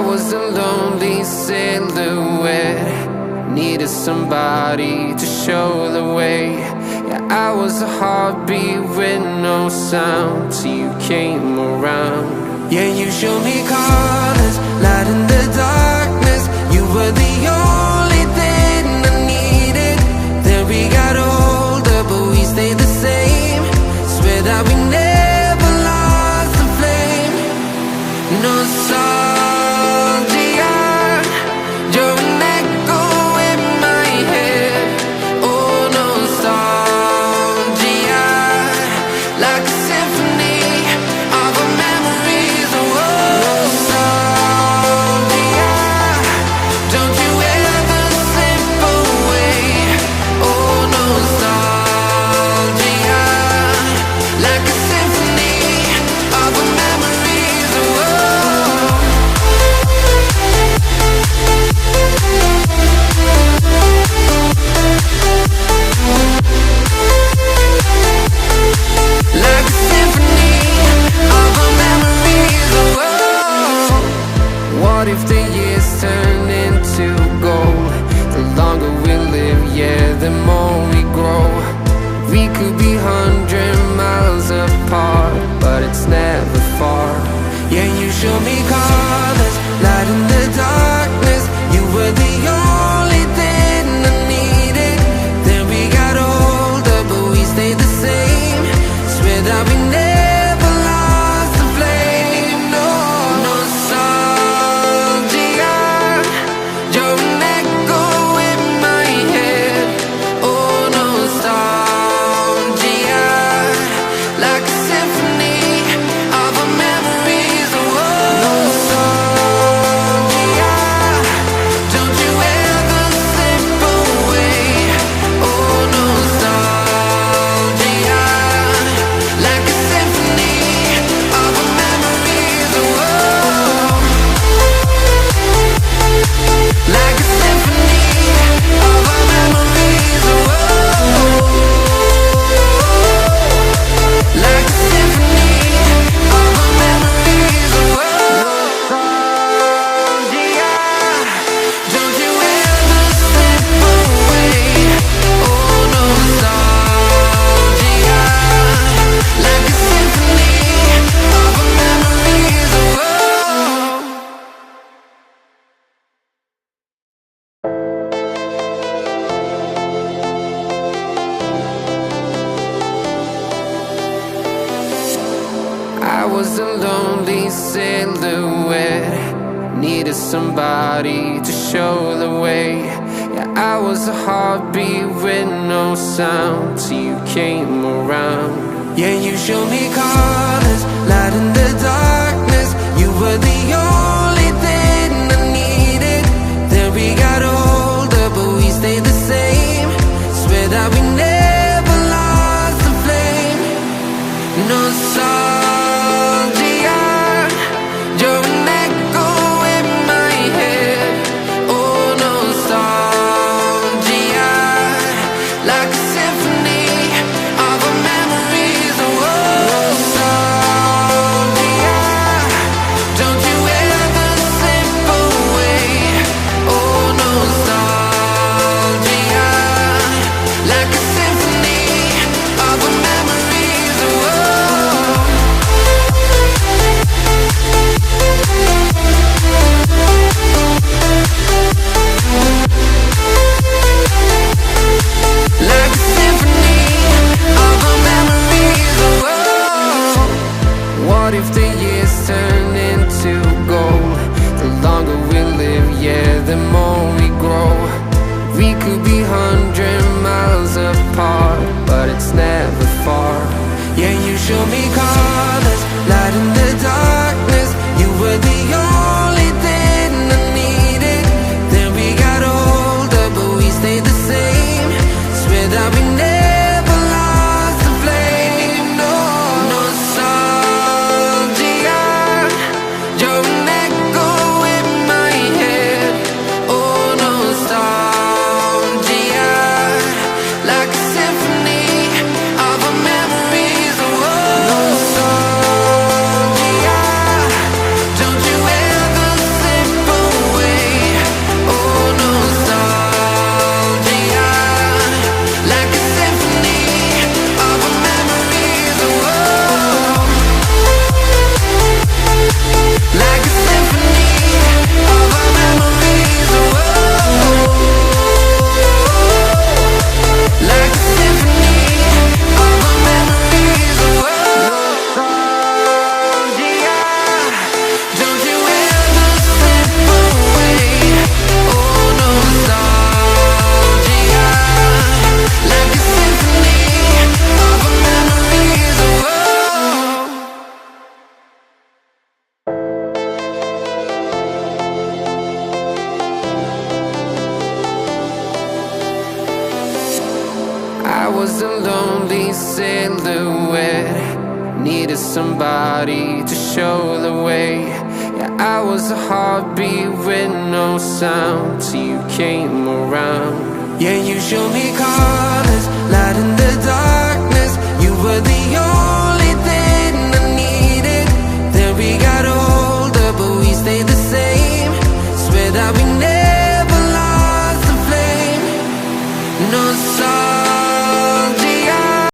was a lonely silhouette, needed somebody to show the way. Yeah, I was a heartbeat with no sound till you came around. Yeah, you showed me colors, light in the darkness. You were the only thing I needed. Then we got older, but we stayed the same. Swear that we never lost the flame. Nostalgia, you're an echo in my head. Oh, nostalgia, like a symphony of our memories. Oh, nostalgia, don't you ever slip away. Oh, nostalgia, like a symphony of our memories. Oh, like a symphony of our memories. Oh, what if the years turn into gold? The longer we live, yeah, the more we grow. We could be 100 miles apart, but it's never far. Yeah, you show me colors, light in the darkness. You were the only thing I needed. Then we got older, but we stayed the same. Swear that we never lost the flame. No, nostalgia, you're an echo in my head. Oh, nostalgia, like a symphony of our memories. Oh, nostalgia, don't you ever slip away. Oh, nostalgia, like a symphony of our memories. Oh, like a symphony of our memories. Oh, like a symphony of our memories. Oh, nostalgia, don't you ever slip away. Oh, nostalgia, like a symphony of our memories. Oh, I was a lonely silhouette, needed somebody to show the way. Yeah, I was a heartbeat with no sound till you came around. Yeah, you showed me colors, light in the darkness. You were the only thing I needed. Then we got older, but we stayed the same. Swear that we never lost the flame. Nostalgia, you're an echo in my head. Oh, nostalgia, like a symphony of our memories. Oh, nostalgia, don't you ever slip away. Oh, nostalgia, like a symphony of our memories. Oh, like a symphony was a lonely silhouette, needed somebody to show the way. Yeah, I was a heartbeat with no sound till you came around. Yeah, you showed me colors, light